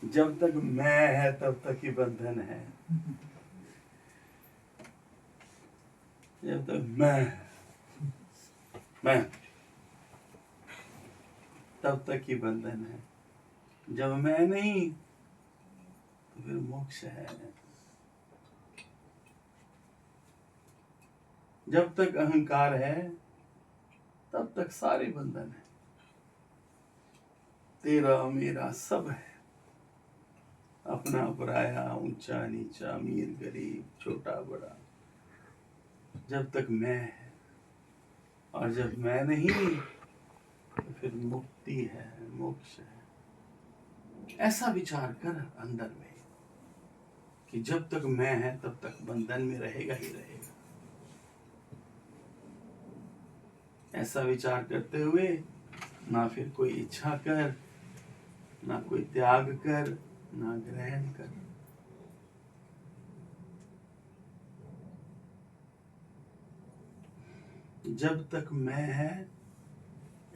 जब तक मैं है तब तक ही बंधन है। जब तक मैं तब तक ही बंधन है। जब मैं नहीं तो फिर मोक्ष है। जब तक अहंकार है तब तक सारे बंधन है। तेरा मेरा सब है, अपना पराया, ऊंचा नीचा, अमीर गरीब, छोटा बड़ा। जब तक मैं है, और जब मैं नहीं तो फिर मुक्ति है, मोक्ष है। ऐसा विचार कर अंदर में कि जब तक मैं है तब तक बंधन में रहेगा ही रहेगा। ऐसा विचार करते हुए ना फिर कोई इच्छा कर, ना कोई त्याग कर, ना ग्रहण कर। जब तक मैं है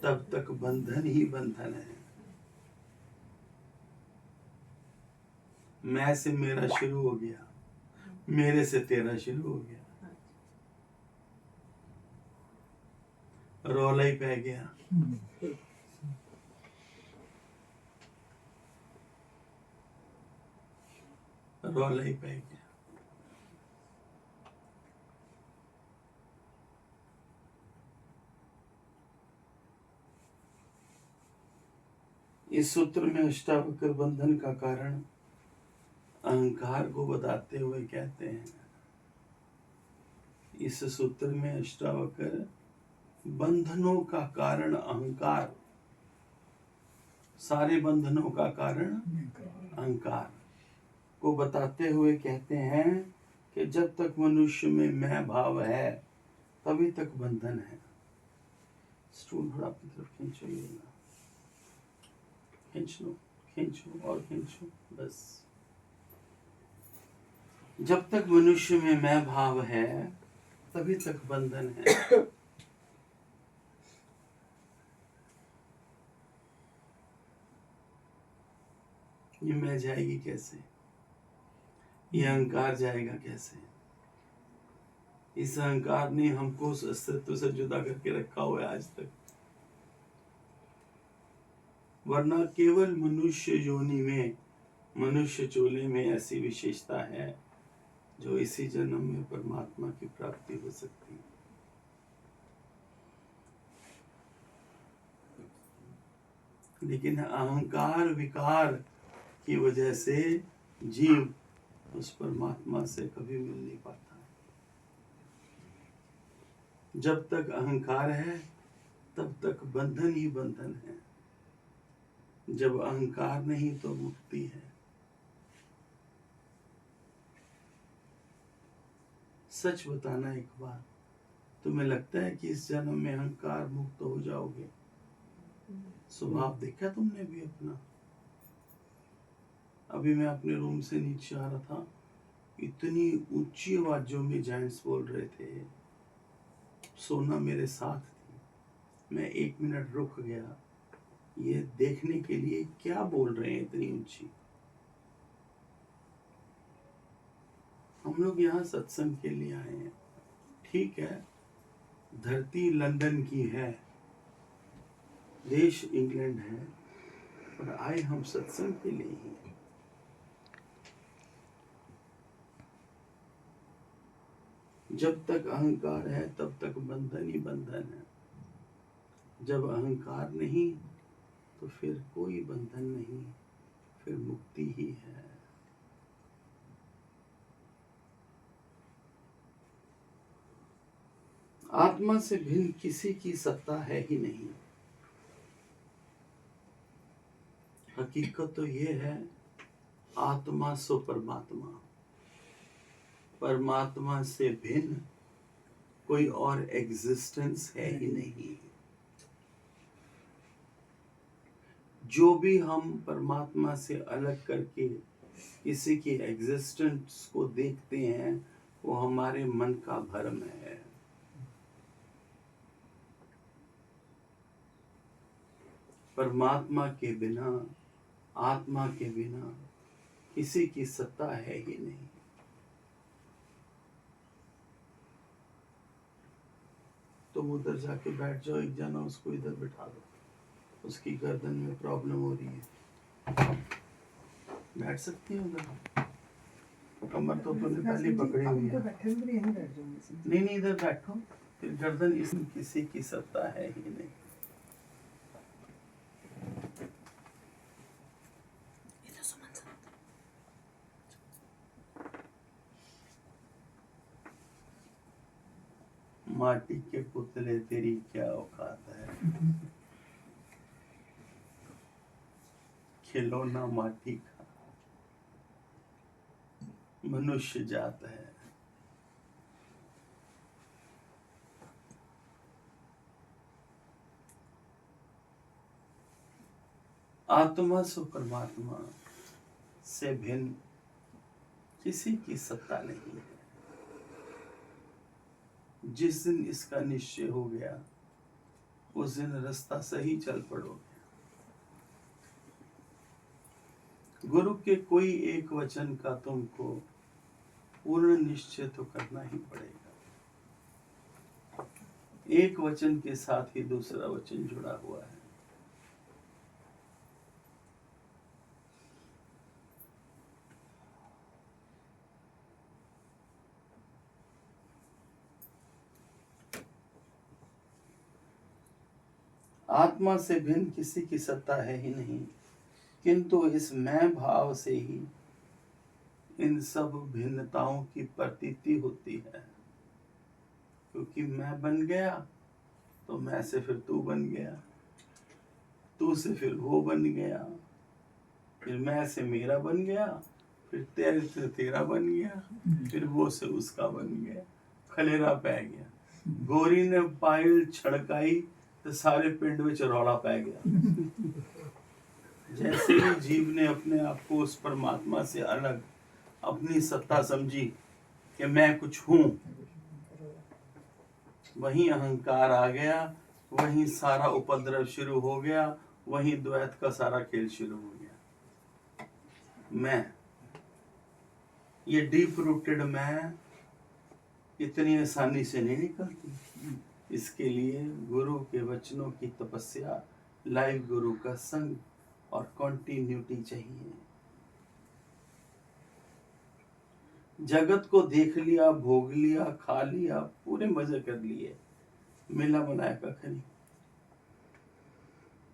तब तक बंधन ही बंधन है। मैं से मेरा शुरू हो गया, मेरे से तेरा शुरू हो गया, रौला ही पै गया। रौला ही पै गया। इस सूत्र में अष्टावक्र बंधन का कारण अहंकार को बताते हुए कहते हैं। इस सूत्र में अष्टावक्र बंधनों का कारण अहंकार, सारे बंधनों का कारण अहंकार को बताते हुए कहते हैं कि जब तक मनुष्य में मैं भाव है तभी तक बंधन है। स्टूल थोड़ा अपनी तरफ खींचो, ये ना खींच लो, खींचो और खींचो, बस। जब तक मनुष्य में मैं भाव है तभी तक बंधन है। ये मैं जाएगी कैसे? ये अहंकार जाएगा कैसे? इस अहंकार ने हमको उस अस्तित्व से जुदा करके रखा हुआ है आज तक। वरना केवल मनुष्य योनि में, मनुष्य चोले में ऐसी विशेषता है जो इसी जन्म में परमात्मा की प्राप्ति हो सकती है। लेकिन अहंकार विकार की वजह से जीव उस परमात्मा से कभी मिल नहीं पाता। जब तक अहंकार है तब तक बंधन ही बंधन है। जब अहंकार नहीं तो मुक्ति है। सच बताना एक बार, तुम्हें लगता है कि इस जन्म में अहंकार मुक्त हो जाओगे? स्वभाव देखा तुमने भी अपना? अभी मैं अपने रूम से नीचे आ रहा था, इतनी ऊंची आवाजों में जायंट्स बोल रहे थे। सोना मेरे साथ थी। मैं 1 मिनट रुक गया ये देखने के लिए क्या बोल रहे हैं इतनी ऊंची। हम लोग यहाँ सत्संग के लिए आए हैं, ठीक है, धरती लंदन की है, देश इंग्लैंड है, पर आए हम सत्संग के लिए ही। जब तक अहंकार है तब तक बंधन ही बंधन है। जब अहंकार नहीं तो फिर कोई बंधन नहीं, फिर मुक्ति ही है। आत्मा से भिन्न किसी की सत्ता है ही नहीं। हकीकत तो ये है, आत्मा सो परमात्मा। परमात्मा से भिन्न कोई और एग्जिस्टेंस है ही नहीं। जो भी हम परमात्मा से अलग करके किसी की एग्जिस्टेंस को देखते हैं वो हमारे मन का भ्रम है। परमात्मा के बिना आत्मा के बिना किसी की सत्ता है ही नहीं। तुम उधर जाके बैठ जाओ, एक जना उसको इधर बिठा दो, उसकी गर्दन में प्रॉब्लम हो रही है, बैठ सकती है उधर? कमर तो तुमने पहले पकड़ी हुई है। नहीं नहीं, इधर बैठो, फिर गर्दन, इसमें किसी की सत्ता है ही नहीं। माटी के पुतले तेरी क्या औकात है, खिलौना माटी का मनुष्य जात है। आत्मा सो परमात्मा से भिन्न किसी की सत्ता नहीं है। जिस दिन इसका निश्चय हो गया उस दिन रास्ता सही चल पड़ोगे। गुरु के कोई एक वचन का तुमको पूर्ण निश्चय तो करना ही पड़ेगा। एक वचन के साथ ही दूसरा वचन जुड़ा हुआ है। आत्मा से भिन्न किसी की सत्ता है ही नहीं, किंतु इस मैं भाव से ही इन सब भिन्नताओं की प्रतीति होती है। क्योंकि मैं बन गया तो मैं से फिर तू बन गया, तू से फिर वो बन गया, फिर मैं से मेरा बन गया, फिर तेरे से तेरा बन गया, फिर वो से उसका बन गया, खलेरा पै गया। गोरी ने पायल छड़काई तो सारे पिंड में चरौड़ा पै गया। जैसे ही जीव ने अपने आप को उस परमात्मा से अलग अपनी सत्ता समझी कि मैं कुछ हूं, वहीं अहंकार आ गया, वहीं सारा उपद्रव शुरू हो गया, वहीं द्वैत का सारा खेल शुरू हो गया। मैं, ये डीप रूटेड मैं इतनी आसानी से नहीं निकलती। इसके लिए गुरु के वचनों की तपस्या, लाइव गुरु का संग और कंटिन्यूटी चाहिए। जगत को देख लिया, भोग लिया, खा लिया, पूरे मजे कर लिए, मेला बनाया कख नहीं।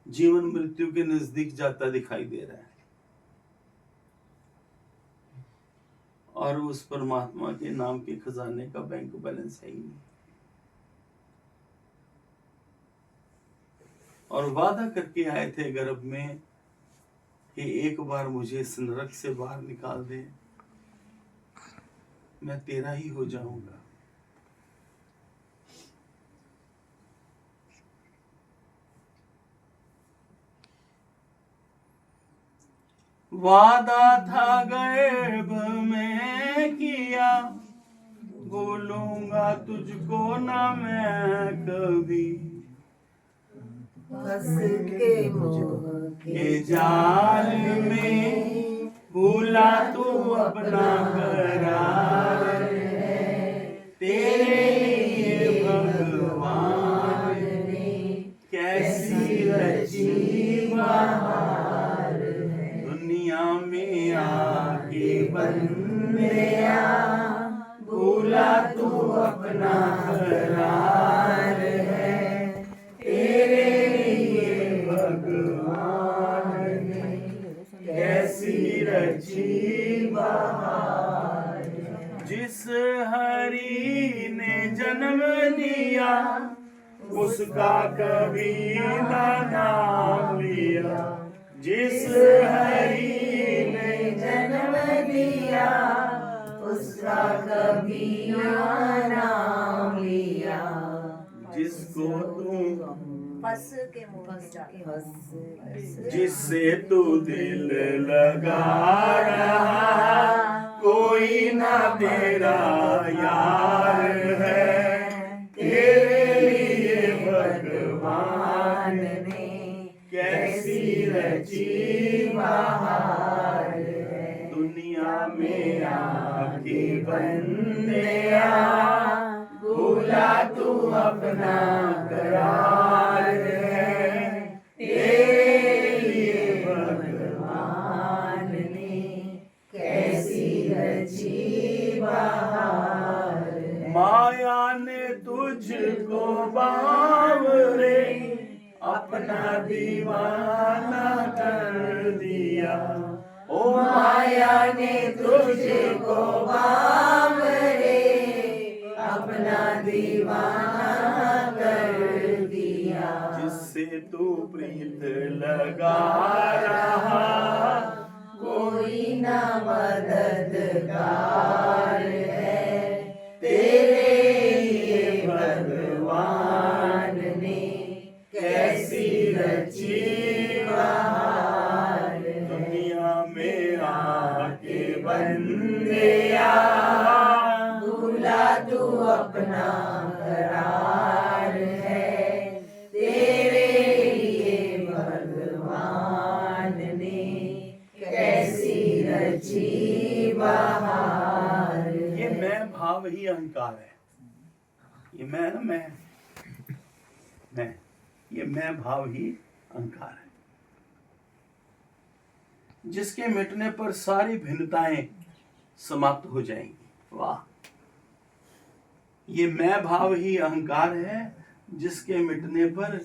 जीवन मृत्यु के नजदीक जाता दिखाई दे रहा है और उस परमात्मा के नाम के खजाने का बैंक बैलेंस है ही नहीं। और वादा करके आए थे गर्भ में कि एक बार मुझे इस नरक से बाहर निकाल दे, मैं तेरा ही हो जाऊंगा। वादा था गर्भ में किया, बोलूंगा तुझको ना मैं कभी। फंस के मोह के जाल में भूला तू अपना करार है, तेरे लिए भगवान ने कैसी रची बहार है। दुनिया में आके बंदिया भूला तू अपना करार है, तेरे कैसी रची बहार। जिस हरि ने जन्म दिया उसका कभी ना नाम लिया। जिस हरि ने जन्म दिया उसका कभी ना नाम लिया। जिसको तू फंस के मोह जिससे तू दिल लगा रहा, कोई ना तेरा यार है, तेरे लिए भगवान ने कैसी रची बहार। अपना करार है, तेरे लिए भगवान ने कैसी रची बहार है। माया ने तुझको बावरे अपना दीवाना कर दिया। ओ माया ने तुझको बावरे अपना दीवाना कर दिया। जिससे तू प्रीत लगा रहा, कोई ना मददगार है, तेरे लिए भगवान ने कैसी रची बहार है। दुनिया में आके बंदिया, भूला तू अपना करार है, तेरे लिए भगवान ने कैसी रची बहार है। ये मैं भाव ही अहंकार है। ये मैं ना मैं ये मैं भाव ही अहंकार है, जिसके मिटने पर सारी भिन्नताएं समाप्त हो जाएंगी। वाह! ये मैं भाव ही अहंकार है, जिसके मिटने पर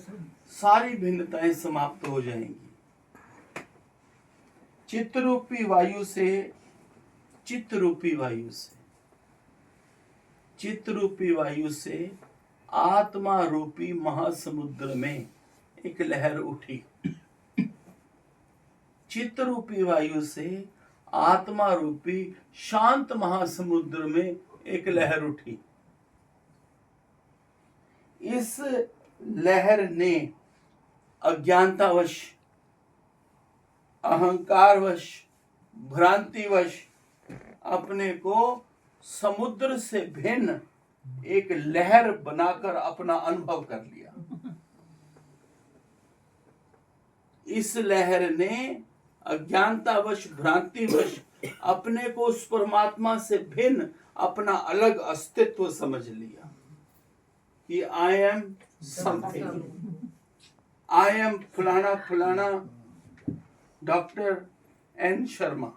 सारी भिन्नताएं समाप्त हो जाएंगी। चित्तरूपी वायु से चित्तरूपी वायु से आत्मा रूपी महासमुद्र में एक लहर उठी। चित्तरूपी वायु से आत्मा रूपी शांत महासमुद्र में एक लहर उठी। इस लहर ने अज्ञानतावश, अहंकारवश, भ्रांतिवश अपने को समुद्र से भिन्न एक लहर बनाकर अपना अनुभव कर लिया। इस लहर ने अज्ञानतावश, भ्रांतिवश अपने को उस परमात्मा से भिन्न अपना अलग अस्तित्व समझ लिया कि I am something, I am फलाना फलाना doctor N Sharma.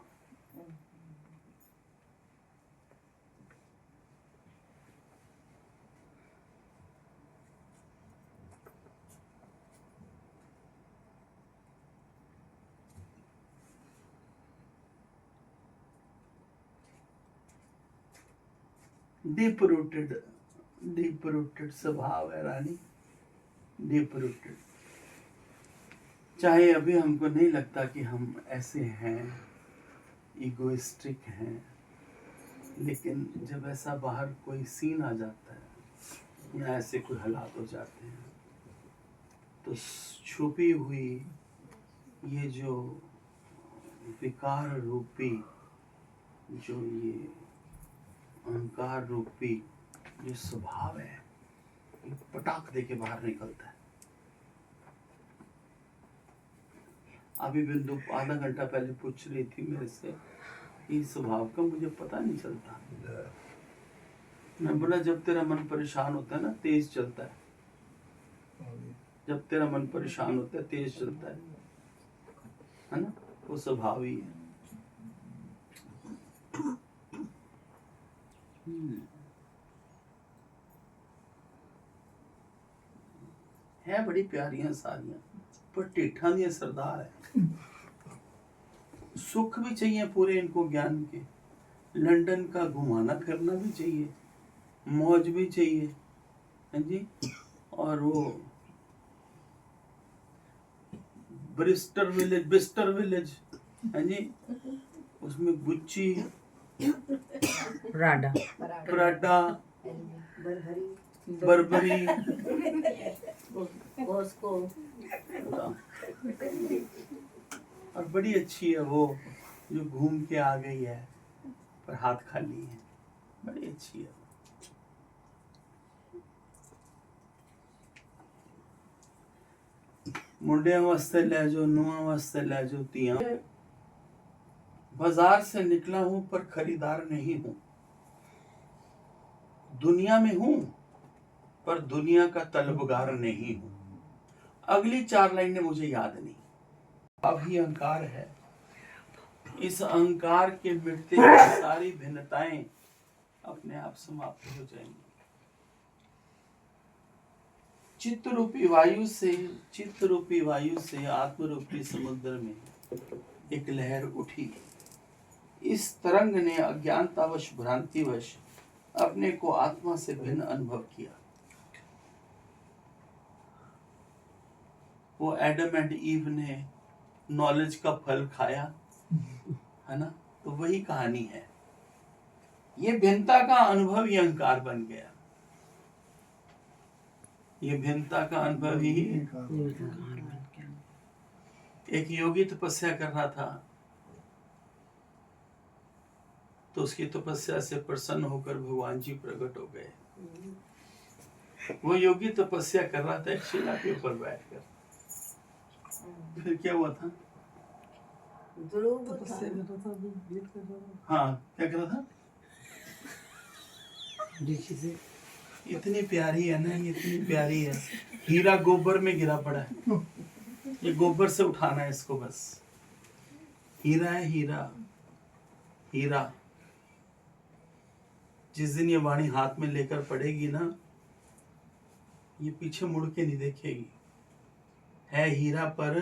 Deep rooted स्वभाव है रानी, डीप रूटेड। चाहे अभी हमको नहीं लगता कि हम ऐसे हैं, इगोइस्टिक हैं, लेकिन जब ऐसा बाहर कोई सीन आ जाता है या ऐसे कोई हालात हो जाते हैं, तो छुपी हुई ये जो विकार रूपी, जो ये अहंकार रूपी जो स्वभाव है, ये पटाख दे के बाहर निकलता है। अभी बिंदु आधा घंटा पहले पूछ रही थी मेरे से, इस स्वभाव का मुझे पता नहीं चलता। मैं बोला जब तेरा मन परेशान होता है ना, तेज चलता है। जब तेरा मन परेशान होता है तेज चलता है ना, वो स्वभाव ही है। है बड़ी प्यारियां सारियां, पर टेढ़ा दिया सरदार है। सुख भी चाहिए पूरे इनको ज्ञान के, लंदन का घुमाना फिरना भी चाहिए, मौज भी चाहिए, है जी। और वो बिस्टर विलेज है जी, उसमें गुच्ची, प्राडा, बर्बरी, और बड़ी अच्छी है वो जो घूम के आ गई है पर हाथ खाली है, बड़ी अच्छी है। मुंडे वास्ते ले जो, नुआ वास्ते ले जो तिया। बाजार से निकला हूं पर खरीदार नहीं हूं, दुनिया में हूं पर दुनिया का तलबगार नहीं हूं। अगली 4 लाइनें मुझे याद नहीं। अभी अहंकार है, इस अहंकार के मिटते ही सारी भिन्नताएं अपने आप समाप्त हो जाएंगी। चित्त रूपी वायु से आत्म रूपी समुद्र में एक लहर उठी। इस तरंग ने अज्ञानतावश भ्रांतिवश अपने को आत्मा से भिन्न अनुभव किया। वो एडम एंड ईव ने नॉलेज का फल खाया, है ना? तो वही कहानी है। ये भिन्नता का अनुभव ही अहंकार बन गया। ये भिन्नता का अनुभव ही एक योगी तपस्या कर रहा था, तो उसकी तपस्या से प्रसन्न होकर भगवान जी प्रकट हो गए। वो योगी तपस्या कर रहा था एक शिला के ऊपर बैठकर। फिर क्या हुआ था? हाँ, क्या कर रहा था? इतनी प्यारी है ना, इतनी प्यारी है। हीरा गोबर में गिरा पड़ा है, ये गोबर से उठाना है इसको बस। हीरा है, हीरा हीरा। जिस दिन ये वाणी हाथ में लेकर पड़ेगी ना, ये पीछे मुड़ के नहीं देखेगी। है हीरा पर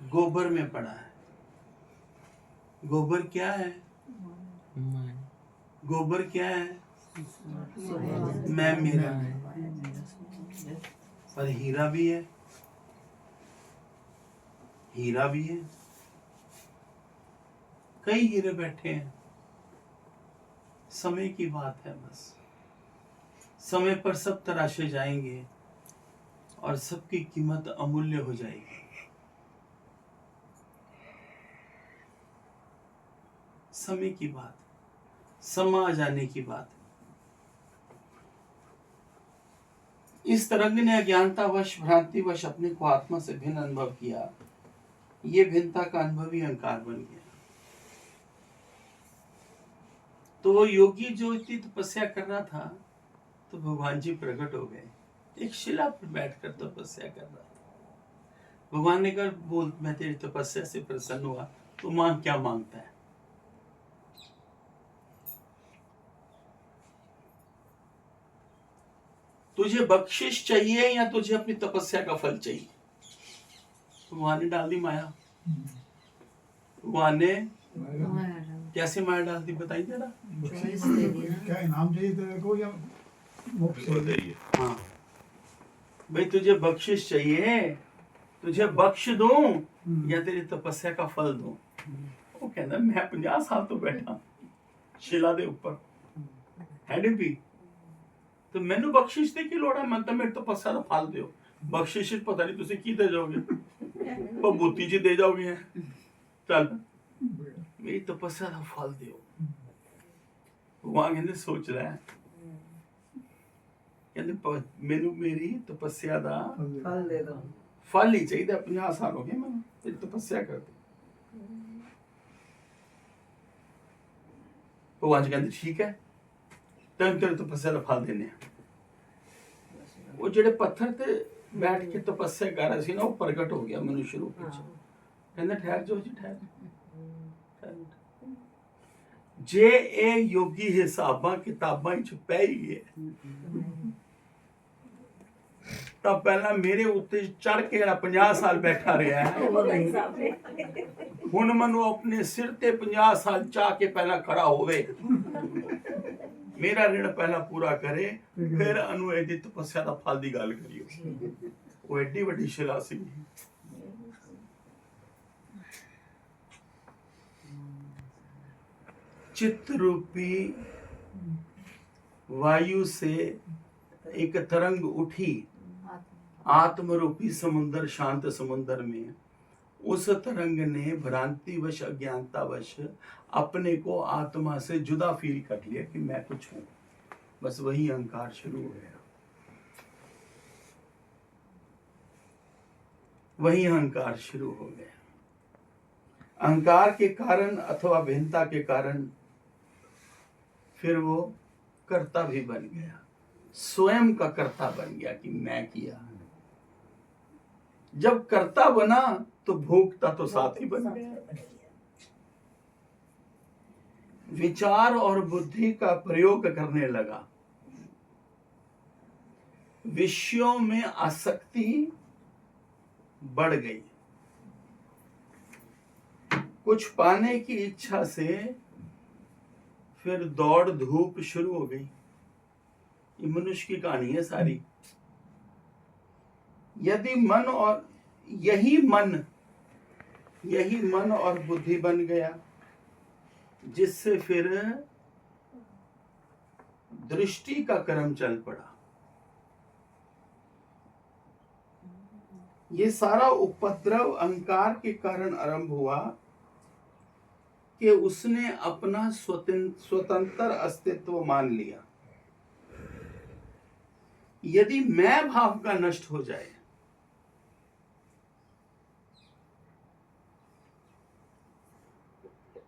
गोबर में पड़ा है। गोबर क्या है? गोबर क्या है? मैं मेरा है। पर हीरा भी है, हीरा भी है। कई हीरे बैठे हैं। समय की बात है बस। समय पर सब तराशे जाएंगे और सबकी कीमत अमूल्य हो जाएगी। समय की बात, समा जाने की बात। इस तरंग ने अज्ञानतावश भ्रांतिवश अपने को आत्मा से भिन्न अनुभव किया। ये भिन्नता का अनुभव ही अहंकार बन गया। तो वो योगी जो इतनी तपस्या कर रहा था, तो भगवान जी प्रकट हो गए। एक शिला पर बैठकर तपस्या कर रहा था। भगवान ने कहा, बोल, मैं तेरी तपस्या से प्रसन्न हुआ, तो मांग क्या मांगता है? तुझे बख्शिश चाहिए या तुझे अपनी तपस्या का फल चाहिए? भगवान ने डाल दी माया। भगवान ने कैसे माया डाल दी, बताइए जरा। क्या इनाम चाहिए तेरे को या मोक्ष चाहिए? हाँ भाई, तुझे बख्शिश चाहिए, तुझे बख्श दूं या तेरी तपस्या का फल दूं? वो कहना, मैं 50 साल तो बैठा शिला दे ऊपर, है नी भी, तो मैनू बख्शिश दे की लोड़ है? मैं तो मेरी तपस्या का फल दियो। बख्शिश पता नहीं तुझे की दे जाओगे, भभूति जी दे जाओगे। चल मेरी तपस्या का फल दियो। भगवान कहते सोच रहा है, कहते मैनू मेरी तपस्या का फल दे दो। फल ही चाहिए। 50 साल हो गए मैंने तेरी तपस्या करते। भगवान जी कहते ठीक है, तेन तेरे तपस्या का फल देने। वो जेडे पत्थर ते बैठ के तपस्या कर रहे थे ना, वो प्रगट हो गया मनुष्य रूप में। कहते ठहर जाओ जी, ठहर। जे ए योगी हिसाबा किताबां च पै ही गए, तो पहला मेरे उत्ते चढ़ के 50 साल बैठा रहा है, हुण मनु अपने सिर ते 50 साल चाह के पहला खड़ा होवे, मेरा ऋण पहला पूरा करे, फिर अनु एदी तपस्या का फल की गल करियो। वो एडी वड्डी शिला सी। चित्त रूपी वायु से एक तरंग उठी आत्म रूपी समुद्र, शांत समुद्र में। उस तरंग ने भ्रांतिवश अज्ञानतावश अपने को आत्मा से जुदा फील कर लिया कि मैं कुछ हूं। बस वही अहंकार शुरू हो गया, वही अहंकार शुरू हो गया। अहंकार के कारण अथवा भिन्नता के कारण फिर वो कर्ता भी बन गया, स्वयं का कर्ता बन गया कि मैं किया। जब कर्ता बना तो भोगता तो साथ ही बन गया। विचार और बुद्धि का प्रयोग करने लगा, विषयों में आसक्ति बढ़ गई, कुछ पाने की इच्छा से फिर दौड़ धूप शुरू हो गई। ये मनुष्य की कहानी है सारी। यदि मन और यही मन और बुद्धि बन गया, जिससे फिर दृष्टि का क्रम चल पड़ा। ये सारा उपद्रव अहंकार के कारण आरंभ हुआ कि उसने अपना स्वतंत्र अस्तित्व मान लिया। यदि मैं भाव का नष्ट हो जाए,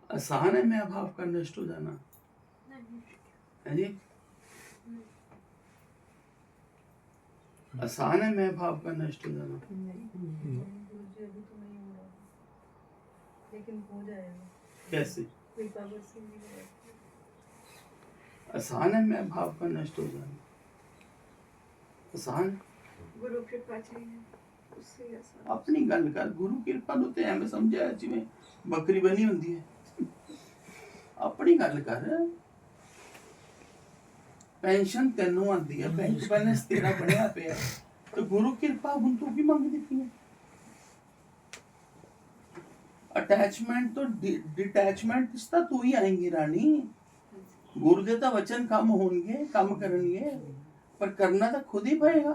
आसान है मैं भाव का नष्ट हो जाना, है जी? आसान है मैं भाव का नष्ट हो जाना। लेकिन हो जाएगा कैसे? आसान है मैं भाव का नष्ट हो जाना, आसान। गुरु कृपा चाहिए, उससे आसान। अपनी गल कर, गुरु कृपा ਨੂੰ ਤੇ ਐਵੇਂ ਸਮਝਿਆ ਜਿਵੇਂ ਬੱਕਰੀ ਬਣੀ ਹੁੰਦੀ ਹੈ। ਆਪਣੀ ਗੱਲ ਕਰ। ਪੈਨਸ਼ਨ ਤੈਨੂੰ ਆਂਦੀ ਹੈ, ਬੈਂਕ ਬੈਲੈਂਸ ਤੇਰਾ ਬਣਿਆ ਪਿਆ, ਤੇ ਗੁਰੂ ਕਿਰਪਾ ਹੁਣ ਤੂੰ ਕੀ ਮੰਗਦੀ ਪਈ ਹੈ? ਅਟੈਚਮੈਂਟ ਤੋਂ ਡਿਟੈਚਮੈਂਟ ਇਸ ਤਾਂ ਤੂੰ ਹੀ ਆਏਂਗੀ ਰਾਣੀ। ਗੁਰੂ ਦੇ ਤਾਂ ਵਚਨ ਕੰਮ ਹੋਣਗੇ, ਕੰਮ ਕਰਨਗੇ, पर करना तो खुद ही पड़ेगा।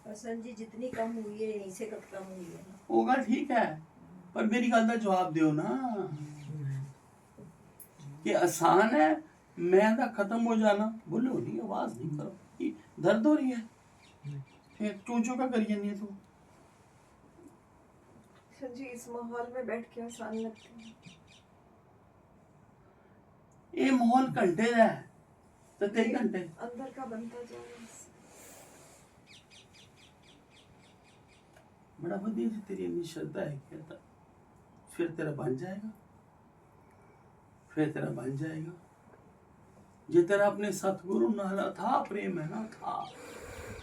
हसन जी जितनी कम हुई है यहीं से कम हुई है ना। वो गल ठीक है, पर मेरी गल का जवाब दो ना कि आसान है मैं दा खत्म हो जाना। बोलो नहीं, आवाज नहीं करो, कि दर्द हो रही है, फिर चूचू का करिए नहीं तू। हसन जी इस माहौल में बैठ के आसान लगता है। ये माहौल घंटे दा है तो कई घंटे अंदर का बनता जाए। बड़ा बढ़िया जी, तेरी इतनी श्रद्धा है कहता, फिर तेरा बन जाएगा, फिर तेरा बन जाएगा। जे तेरा अपने सतगुरु नाल अथाह प्रेम है ना,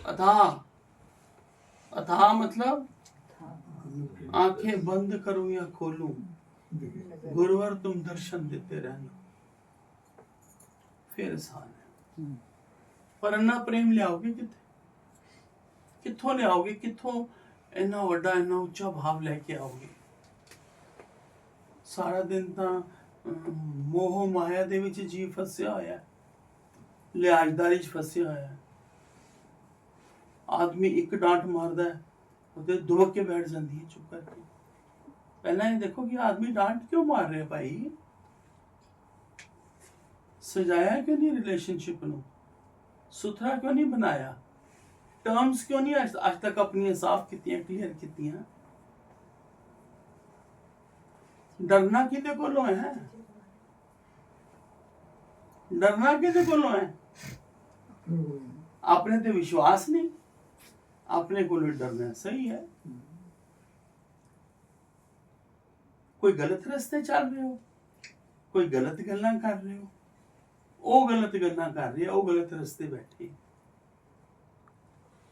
अथाह अथाह मतलब आंखें बंद करूं या खोलूं, गुरुवर तुम दर्शन देते रहना, फिर आसान है। पर अन्ना प्रेम लियाओगे कित्थों लियाओगे, कित्थों इन्ना वड्डा इन्ना उच्चा भाव लेके आओगे? सारा दिन तां मोह माया दे विच जी फसिया होया, लिहाजदारी च फसिया होया। आदमी एक डांट मारदा है उते दुबक के बैठ जांदी है चुप करके। पहला ये देखो कि आदमी डांट क्यों मार रहे भाई? सजाया क्यों नहीं रिलेशनशिप नूं? सुथरा क्यों नहीं बनाया? टर्म्स क्यों नहीं आज तक अपनी साफ कीतियां, क्लियर कीतियां? डरना किदे कोलों है? डरना किदे कोलों है? अपने ते विश्वास नहीं, अपने को डरना सही है। कोई गलत रास्ते चल रहे हो, कोई गलत गल्लां कर रहे हो, ਉਹ गलत गल्लां कर रहे, ਉਹ गलत रस्ते बैठे,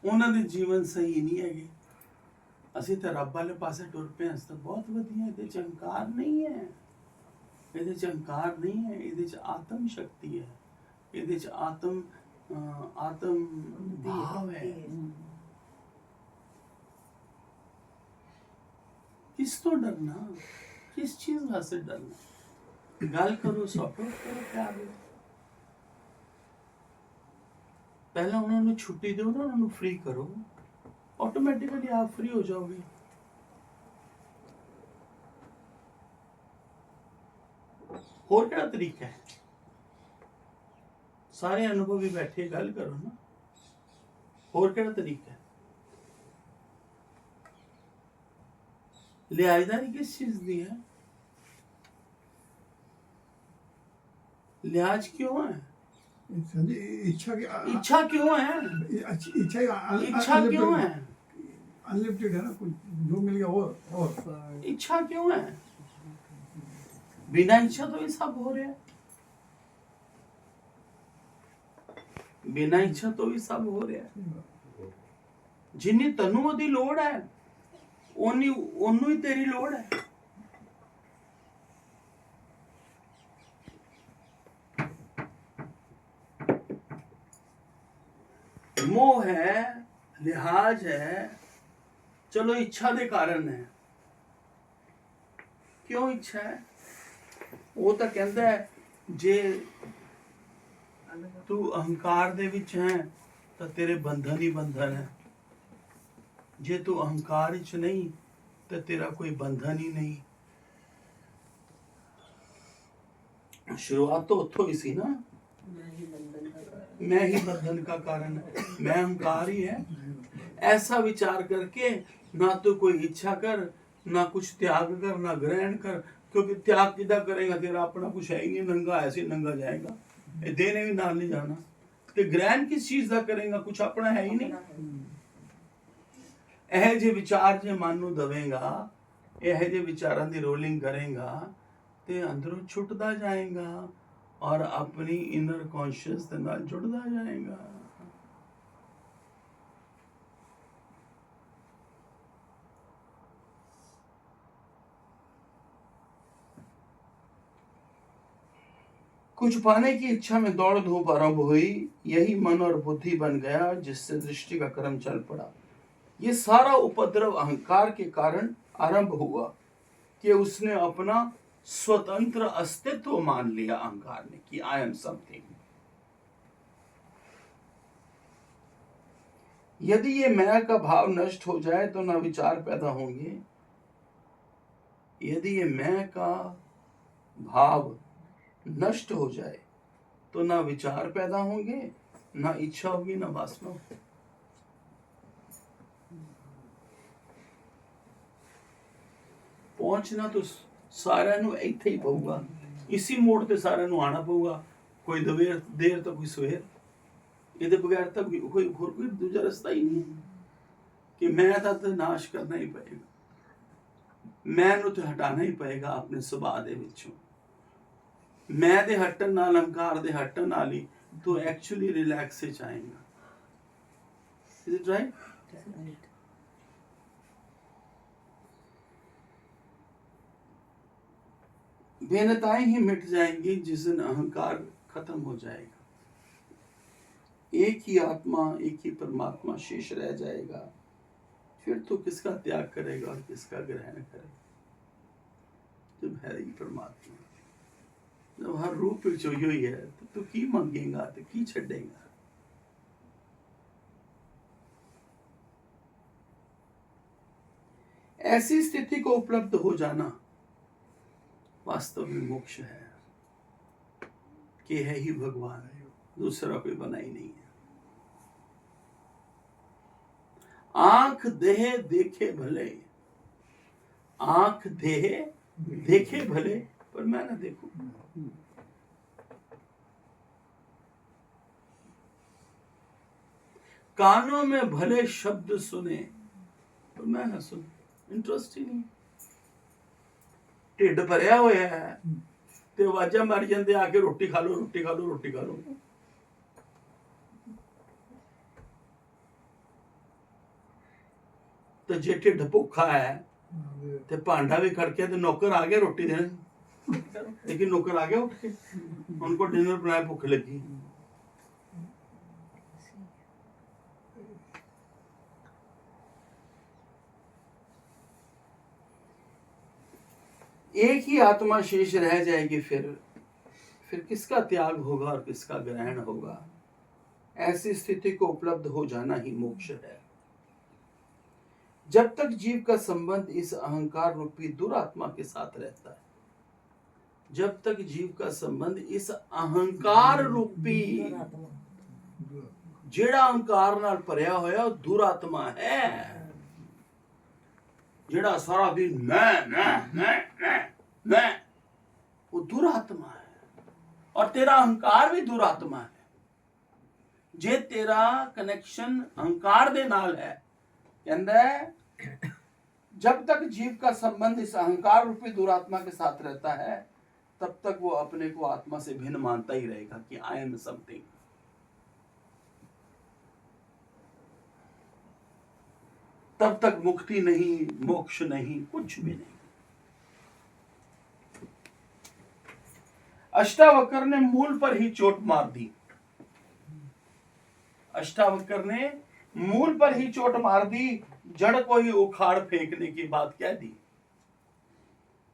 ਉਹਨਾਂ ਦੇ ਜੀਵਨ ਸਹੀ ਨਹੀਂ ਹੈਗੇ। ਅਸੀਂ ਤਾਂ ਰੱਬ ਵਾਲੇ ਪਾਸੇ ਟੁਰ ਪਏ ਹਾਂ, ਤਾਂ ਬਹੁਤ ਵਧੀਆ। ਇਹਦੇ ਚ ਅਹੰਕਾਰ ਨਹੀਂ ਹੈ, ਇਹਦੇ ਚ ਅਹੰਕਾਰ ਨਹੀਂ ਹੈ, ਇਹਦੇ ਚ ਆਤਮ ਸ਼ਕਤੀ ਹੈ, ਇਹਦੇ ਚ ਆਤਮ भाव है। किस तो डरना, किस चीज वास्ते डरना? गल करो, सपोर्ट करो, प्यार करो। पहले उन्होंने छुट्टी दो ना, उन्होंने फ्री करो, ऑटोमेटिकली आप फ्री हो जाओगे। और क्या तरीका है? सारे अनुभवी बैठे गल करो ना, और क्या तरीका है? लिहाजदारी किस चीज दी है? लिहाज क्यों है? संजय इच्छा की इच्छा क्यों है? इच्छा क्यों है? अनलिमिटेड है ना, कुछ जो मिल गया और इच्छा क्यों है? बिना इच्छा तो ये सब हो रहा है, बिना इच्छा तो ये सब हो रहा है। जिन्नी तनु ओदी लोड़ है ओनू ही तेरी लोड़ है। मोह है, लिहाज है, चलो इच्छा दे कारण है। क्यों इच्छा है? वो तो कहता है जे तू अहंकार दे विच है तो तेरे बंधन ही बंधन है, जे तू अहंकार विच नहीं तो तेरा कोई बंधन ही नहीं। शुरुआत तो उत्थों ही सी ना, मैं ही बंधन का कारण है, मैं अहंकार ही है। ऐसा विचार करके ना तो कोई इच्छा कर, ना कुछ त्याग कर, ना ग्रहण कर, क्योंकि त्याग किदा करेगा, तेरा अपना कुछ है ही नहीं, नंगा ऐसे नंगा जाएगा, देने भी नाल नहीं जाना। तो ग्रहण किस चीज का करेगा, कुछ अपना है ही नहीं। यह जे विचार जे मन नूं दवेगा, यह जे विचारां दी रोलिंग करेगा ते अंदरों छुटदा जाएगा और अपनी इनर कॉन्शियस दे नाल जुड़दा जाएगा। कुछ पाने की इच्छा में दौड़ धूप आरंभ हुई, यही मन और बुद्धि बन गया जिससे दृष्टि का क्रम चल पड़ा। ये सारा उपद्रव अहंकार के कारण आरंभ हुआ कि उसने अपना स्वतंत्र अस्तित्व मान लिया, अहंकार ने, कि आई एम समथिंग। यदि ये मैं का भाव नष्ट हो जाए तो ना विचार पैदा होंगे। यदि ये मैं का भाव नष्ट हो जाए तो ना विचार पैदा होंगे, ना इच्छा होगी, ना वासना होगी। पहुंचना तो सारा नु इत्थे ही पऊगा, इसी मोड़ ते सारा नु आना पऊगा। कोई देर तो कोई सवेर, ये बगैर तो कोई दूजा रास्ता ही नहीं है कि मैं तो नाश करना ही पड़ेगा, मैं नु तो हटाना ही पड़ेगा अपने सुभाव दे विचों। मैं दे हटन नाल, अहंकार दे हटन नाल ही तो एक्चुअली रिलैक्स ही आएगा। Is it right? भिन्नताएं ही मिट जाएंगी जिस दिन अहंकार खत्म हो जाएगा। एक ही आत्मा, एक ही परमात्मा शेष रह जाएगा। फिर तो किसका त्याग करेगा और किसका ग्रहण करेगा? जब है ही परमात्मा, जब हर रूप जो ही है तो तू की मांगेगा, तो की छड़ेगा। ऐसी स्थिति को उपलब्ध हो जाना वास्तव में मोक्ष है कि है ही भगवान, दूसरा कोई बना ही नहीं है। आंख देह देखे भले, आंख देह देखे भले पर मैं ना देखूं। कानों में भले शब्द सुने पर मैं ना सुन, इंटरेस्ट ही नहीं। ढिड भरिया होया है ते आवाज़ां मारी जांदे आके रोटी खा लो, रोटी खा लो, रोटी खा लो। तो जे ढिड भुखा है ते भांडा भी खड़के ते नौकर आ गया रोटी देने, लेकिन नौकर आ गया उठ के, उनको डिनर बनाया, भूख लगी। एक ही आत्मा शेष रह जाएगी, फिर किसका त्याग होगा और किसका ग्रहण होगा? ऐसी स्थिति को उपलब्ध हो जाना ही मोक्ष है। जब तक जीव का संबंध इस अहंकार रूपी दुरात्मा के साथ रहता है, जब तक जीव का संबंध इस अहंकार रूपी, जेड़ा अहंकार नाल भरिया होया दुरात्मा है, जेड़ा सारा दिन मैं वो दुरात्मा है, और तेरा अहंकार भी दुरात्मा है। जे तेरा कनेक्शन अहंकार दे नाल है, कहंदा है जब तक जीव का संबंध इस अहंकार रूपी दुरात्मा के साथ रहता है, तब तक वो अपने को आत्मा से भिन्न मानता ही रहेगा कि आई एम समथिंग। तब तक मुक्ति नहीं, मोक्ष नहीं, कुछ भी नहीं। अष्टावक्र ने मूल पर ही चोट मार दी। अष्टावक्र ने मूल पर ही चोट मार दी, जड़ को ही उखाड़ फेंकने की बात कह दी,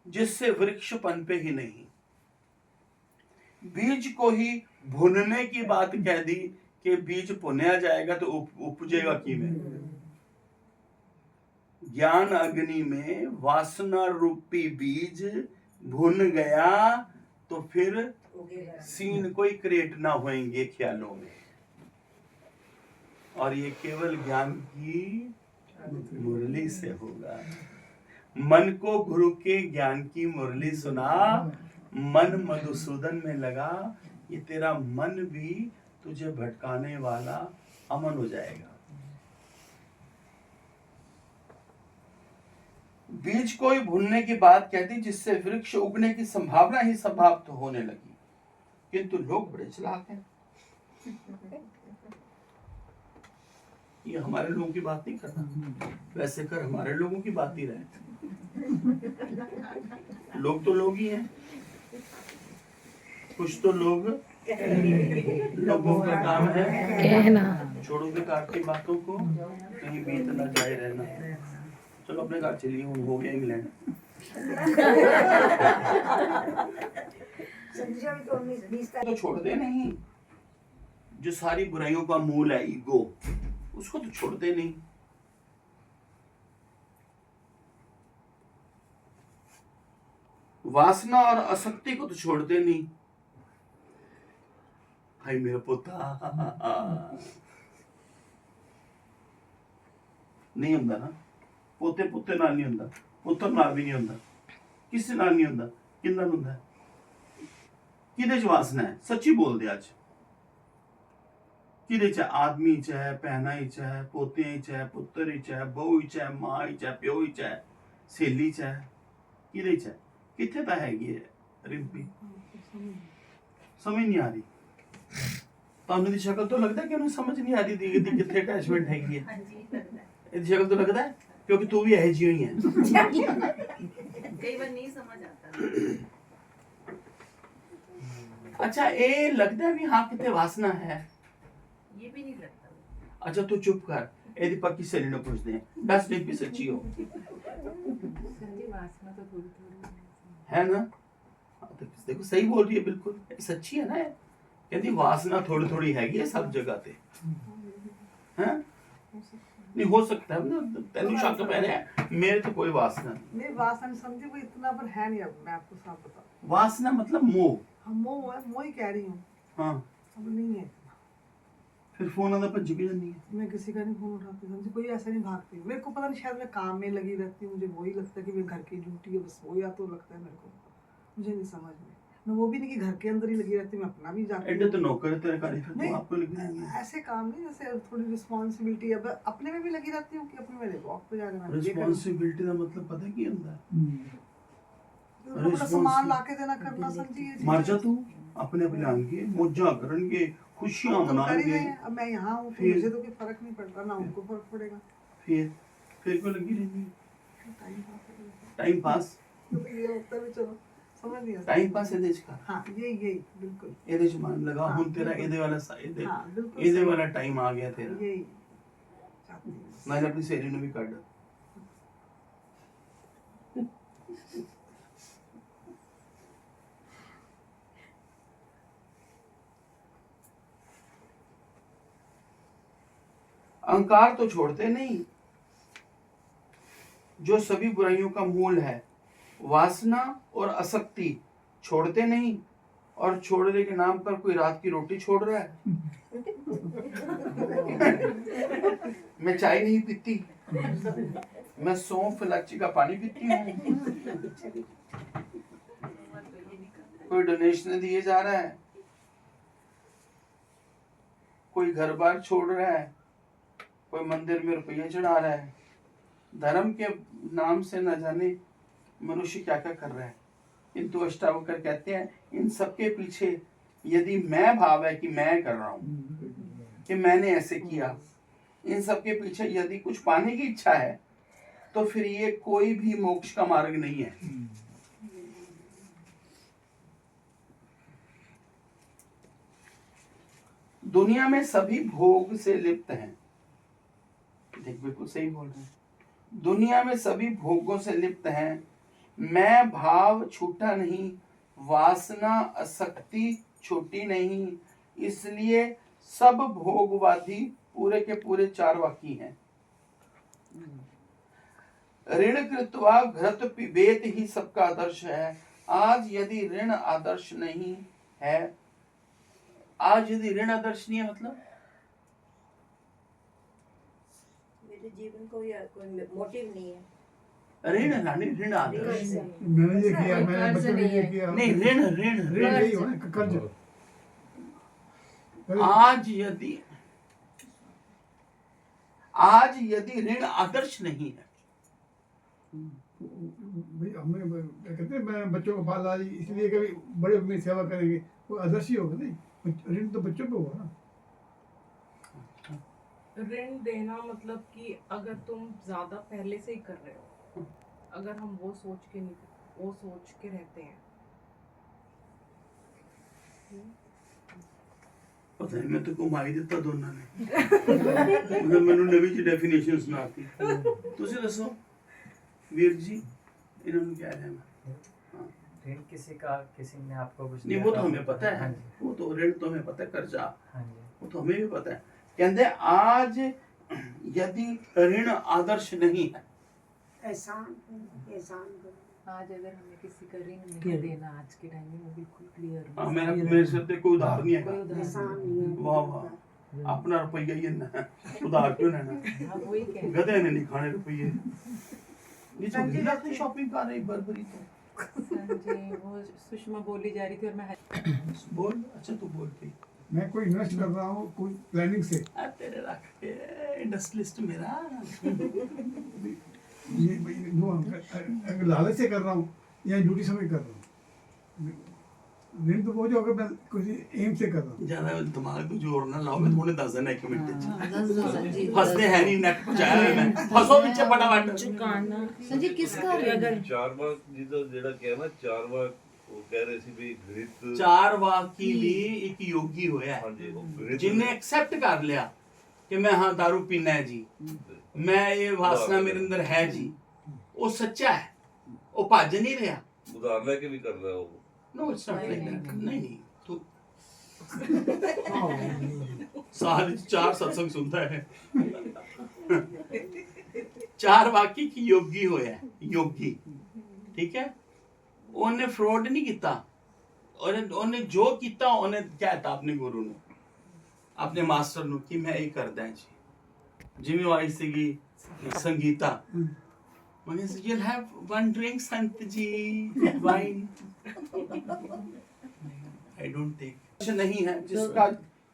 जिससे वृक्ष पनपे ही नहीं। बीज को ही भुनने की बात कह दी कि बीज भुनया जाएगा तो उपजेगा किमें। ज्ञान अग्नि में वासना रूपी बीज भुन गया तो फिर सीन कोई क्रिएट ना होंगे ख्यालों में, और ये केवल ज्ञान की मुरली से होगा। मन को गुरु के ज्ञान की मुरली सुना, मन मधुसूदन में लगा, ये तेरा मन भी तुझे भटकाने वाला अमन हो जाएगा। बीज को ही भूनने की बात कहती, जिससे वृक्ष उगने की संभावना ही समाप्त होने लगी। किंतु लोग बड़े चालाक हैं। ये हमारे लोगों की बात नहीं करना, वैसे कर हमारे लोगों की बात ही रहे। लोग तो लोग ही हैं, कुछ तो लोग लोगों का काम है कहना। छोड़ो बेकार की बातों को, कहीं बीत ना जाए रहना। चलो अपने घर चलिए, हो गया इंग्लैंड। तो छोड़ते नहीं, जो सारी बुराइयों का मूल है ईगो, उसको तो छोड़ते नहीं। वासना और आसक्ति को तो छोड़ते नहीं। हाय मेरा पोता नहीं होंदा ना, पोते पुत्ते नाल नहीं होंदा, पुत्र नाल भी नहीं होंदा, किसी नाल नहीं होंदा। किंदा होंदा है? किदे च वासना है? सच्ची बोल दे अज। किदे च? आदमी च है, भैना च है, पोते च है, पुत्र च है, बहू च है, मां च है, प्यो च है, सहेली च है, किदे च है? किथे ता हैगी है रिंपी? समझ नहीं आ रही। ਤੁਹਾਨੂੰ ਦੀ ਸ਼ਕਲ ਤੋਂ ਲੱਗਦਾ ਕਿ ਉਹਨੂੰ ਸਮਝ ਨਹੀਂ ਆ ਰਹੀ ਦੀ ਕਿੱਥੇ ਅਟੈਚਮੈਂਟ ਹੈਗੀ ਹੈ। ਇਹਦੀ ਸ਼ਕਲ ਤੋਂ ਲੱਗਦਾ ਹੈ ਕਿਉਂਕਿ ਤੂੰ ਵੀ ਇਹੋ ਜਿਹੀ ਹੋਈ ਹੈ। कई बार नहीं समझ आता। अच्छा ये लगता है भी हाँ कितने वासना है, ये भी नहीं लगता। अच्छा तू चुप कर, यदि पक्की सहेली ने पूछते हैं 10 मिनट भी सच्ची हो वासना तो थोड़ी थोड़ी है ना। तो देखो सही बोल रही है, बिल्कुल सच्ची है ना। कहती वासना थोड़ी थोड़ी हैगी है सब जगह पे, हैं? नहीं हो सकता है ना, तेनू शक पै रहा है, मेरे तो कोई वासना नहीं। नहीं वासना समझे वो इतना पर है नहीं। अब मैं आपको साफ बताऊं, वासना मतलब मोह। हम मोह है, मोह ही कह रही हूँ। हाँ अब नहीं है। फिर फोन आता भज्जी भी जानी है। मैं किसी का नहीं फोन उठाती, समझे कोई ऐसा नहीं भागती। मेरे को पता नहीं, शायद मैं काम में लगी रहती हूँ, मुझे वही लगता है कि मेरे घर की ड्यूटी है बस, वो या तो लगता है मेरे को, मुझे नहीं समझ में। मैं वो भी नहीं कि घर के अंदर ही लगी रहती हूँ, मैं अपना भी जाती एडे तो नौकर है तेरे कार्य, फिर आपको लगी रहती है। ऐसे काम नहीं, जैसे थोड़ी रिस्पांसिबिलिटी अब अपने में भी लगी रहती हूँ कि अपने मेरे वॉक पे जाकर रिस्पांसिबिलिटी का मतलब पता है क्या होता है? अपना सामान लाके देना करना समझिए। मर जा तू, अपने अपने आएंगे मौजा करेंगे, खुशियां मनाएंगे। अब मैं यहाँ हूँ तो मुझे तो कोई फर्क नहीं पड़ता, ना उनको फर्क पड़ेगा। फिर क्यों लगी रहती है? Time pass. ये होता है, चलो समझ नहीं आता। टाइम पास ਇਹਦੇ ਚ ਕਰ। हाँ यही बिल्कुल ਇਹਦੇ ਚ ਮਨ ਲਗਾ। ਹੁਣ ਤੇਰਾ ਇਹਦੇ ਵਾਲਾ ਇਹਦੇ ਵਾਲਾ ਟਾਈਮ ਆ ਗਿਆ ਤੇਰਾ। यही ਮੈਂ ਆਪਣੀ ਸਹੇਲੀ ਨੂੰ ਵੀ ਕੱਢ। अहंकार तो छोड़ते नहीं, जो सभी बुराइयों का मूल है। वासना और आसक्ति छोड़ते नहीं, और छोड़ने के नाम पर कोई रात की रोटी छोड़ रहा है। मैं चाय नहीं पीती, मैं सौंफ इलायची का पानी पीती हूँ। कोई डोनेशन दिए जा रहा है, कोई घर बार छोड़ रहा है, कोई मंदिर में रुपये चढ़ा रहा है, धर्म के नाम से न जाने मनुष्य क्या क्या कर रहा है। किंतु अष्टावक्र कहते हैं इन सबके पीछे यदि मैं भाव है कि मैं कर रहा हूँ, कि मैंने ऐसे किया, इन सबके पीछे यदि कुछ पाने की इच्छा है, तो फिर ये कोई भी मोक्ष का मार्ग नहीं है। दुनिया में सभी भोग से लिप्त हैं। देख बिल्कुल सही बोल रहे हैं। दुनिया में सभी भोगों से लिप्त हैं, मैं भाव छूटा नहीं, वासना आसक्ति छूटी नहीं, इसलिए सब भोगवादी पूरे के पूरे चारवाकी हैं। ऋण कृत्वा घृत पिबेत ही सबका आदर्श है। आज यदि ऋण आदर्श नहीं है, आज यदि ऋण आदर्श नहीं है मतलब मेरे जीवन को या कोई मोटिव नहीं है। ऋण रानी ऋण आदर्श मैंने ये किया, मैंने बच्चों के लिए किया। नहीं, ऋण ऋण ऋण ऋण यही हो ना, कर्ज। आज यदि ऋण आदर्श नहीं है, भाई हमें कहते हैं मैं बच्चों को पाला इसलिए कभी बड़े अपनी सेवा करेंगे, वो आदर्श ही होगा। नहीं, ऋण तो बच्चों पे होगा ना। ऋण देना मतलब कि अगर तुम ज्यादा पहले से ही कर रहे हो, अगर हम वो सोच के रहते हैं। पता नहीं मैं तो घुमा ही ਦਿੱਤਾ ਦੋਨਾਂ ਨੇ। मतलब ਮੈਨੂੰ ਨਵੀਂ ਜੀ ਡੈਫੀਨੇਸ਼ਨ ਸੁਣਾਤੀ। ਤੁਸੀਂ ਦੱਸੋ ਵੀਰ जी, इन्होंने क्या है? ऋण किसी ने आपको कुछ नहीं, दिया वो तो था? हमें पता है, हाँ जी, वो तो ऋण तो हमें पता है, कर्जा हाँ जी, वो तो हमें भी पता है। कहते आज यदि ऋण आदर्श नहीं है, एहसान करो। आज अगर हमें किसी का ऋण नहीं देना आज के टाइम में, वो बिल्कुल क्लियर मेरे सिर पे कोई उधार नहीं कोई है। उधार एहसान नहीं है। वाह वाह, अपना रुपया ही ना है, उधार क्यों लेना? नहीं। हाँ, वही कह रहे गधे ने नहीं खाने रुपये। ये जो लीला की शॉपिंग कर रही बर्बरी तो हैं जी। वो सुषमा बोली जा रही थी और मैं बोल। अच्छा तू बोल पे। मैं कोई इन्वेस्ट कर रहा हूँ कोई प्लानिंग से, तेरे रख के इंडस्ट्रियलिस्ट मेरा ये अगर लालच से कर रहा हूँ या ड्यूटी समय कर रहा हूँ। ऋण तो वो जो अगर मैं कुछ एम से कर रहा हूँ। ज्यादा दिमाग तो जोर ना लाओ, मैं थोड़े 10 दिन एक मिनट संजी फंसते हैं नहीं, नेट पहुंचाया है मैं, फंसो पीछे फटाफट। चुकाना संजी किसका अगर ਚਾਰਵਾਕ ਜੀ ਦਾ ਜਿਹੜਾ ਕਿਹਾ ਨਾ, ਚਾਰਵਾਕ ਉਹ ਕਹਿ ਰਹੇ ਸੀ ਵੀ ਗ੍ਰਿਤ। ਚਾਰ ਵਾਕੀ ਵੀ ਇੱਕ ਯੋਗੀ ਹੋਇਆ ਹੈ, ਹਾਂਜੀ, ਉਹ ਗ੍ਰਿਤ जिन्हें एक्सेप्ट कर लिया कि मैं हाँ दारू पीना है जी, मैं ये वासना मेरे अंदर है जी, वो सच्चा है, वो भज नहीं रहा। ਉਧਾਰ ਲੈ ਕੇ ਵੀ ਕਰਦਾ ਉਹ। No it's not like that. नहीं तू साल 4 सत्संग सुनता है। चार वाकी की योगी होया, योगी, ठीक है। उन्हें फ्रॉड नहीं किया, और उन्हें जो किया उन्हें कहता अपने गुरु ने, अपने मास्टर ने कि मैं ये करदा जी। जिम्मेवारी सीगी संगीता, मैंने you'll have one drink Sant ji, wine। I don't take। नहीं है जिसका